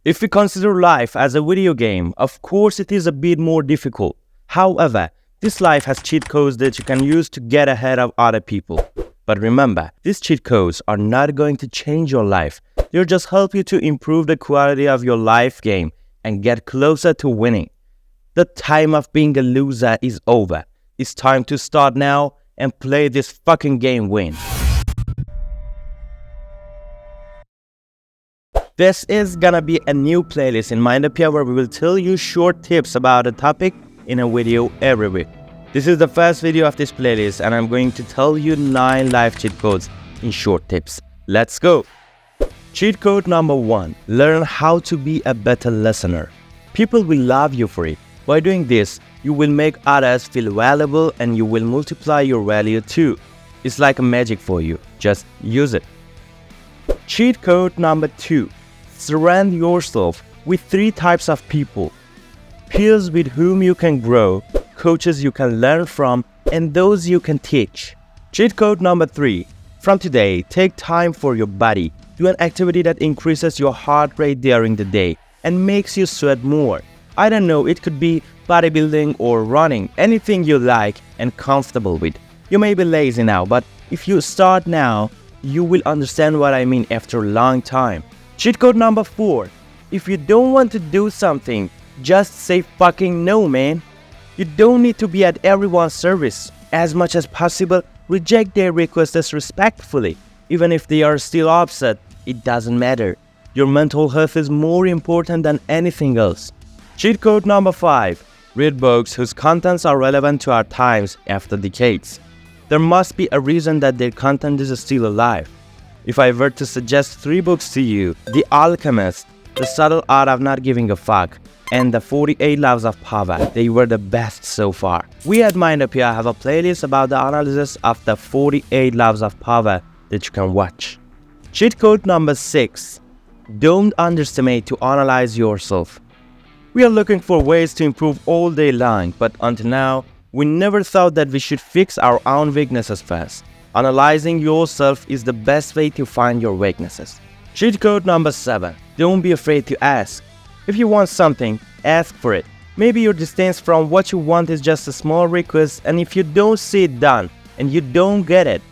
If we consider life as a video game, of course it is a bit more difficult. However, this life has cheat codes that you can use to get ahead of other people. But remember, these cheat codes are not going to change your life. They'll just help you to improve the quality of your life game and get closer to winning. The time of being a loser is over. It's time to start now and play this fucking game win. This is gonna be a new playlist in Mindopia where we will tell you short tips about a topic in a video every week. This is the first video of this playlist and I'm going to tell you 9 life cheat codes in short tips. Let's go! Cheat code number 1. Learn how to be a better listener. People will love you for it. By doing this, you will make others feel valuable and you will multiply your value too. It's like a magic for you. Just use it. Cheat code number 2. Surround yourself with 3 types of people. Peers with whom you can grow, coaches you can learn from, and those you can teach. Cheat code number 3. From today, take time for your body. Do an activity that increases your heart rate during the day and makes you sweat more. I don't know, it could be bodybuilding or running, anything you like and comfortable with. You may be lazy now, but if you start now, you will understand what I mean after a long time. Cheat code number 4. If you don't want to do something, just say fucking no, man. You don't need to be at everyone's service. As much as possible, reject their requests respectfully. Even if they are still upset, it doesn't matter. Your mental health is more important than anything else. Cheat code number 5. Read books whose contents are relevant to our times after decades. There must be a reason that their content is still alive. If I were to suggest 3 books to you, The Alchemist, The Subtle Art of Not Giving a Fuck, and The 48 Laws of Power, they were the best so far. We at Mindopia have a playlist about the analysis of the 48 Laws of Power that you can watch. Cheat code number 6. Don't underestimate to analyze yourself. We are looking for ways to improve all day long, but until now, we never thought that we should fix our own weaknesses first. Analyzing yourself is the best way to find your weaknesses. Cheat code number 7. Don't be afraid to ask. If you want something, ask for it. Maybe your distance from what you want is just a small request, and if you don't see it done and you don't get it,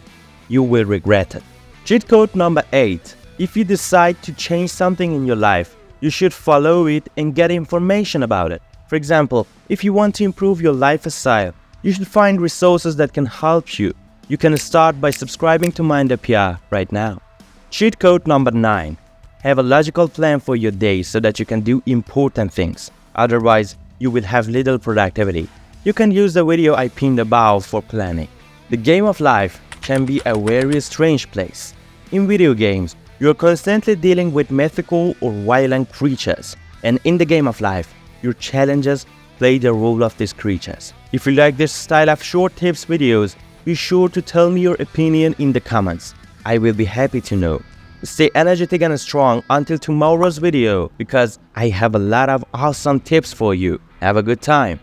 you will regret it. Cheat code number 8. If you decide to change something in your life, you should follow it and get information about it. For example, if you want to improve your lifestyle, you should find resources that can help you. You can start by subscribing to Mindopia right now. Cheat code number 9. Have a logical plan for your day so that you can do important things. Otherwise, you will have little productivity. You can use the video I pinned above for planning. The game of life can be a very strange place. In video games, you are constantly dealing with mythical or violent creatures. And in the game of life, your challenges play the role of these creatures. If you like this style of short tips videos, be sure to tell me your opinion in the comments. I will be happy to know. Stay energetic and strong until tomorrow's video because I have a lot of awesome tips for you. Have a good time.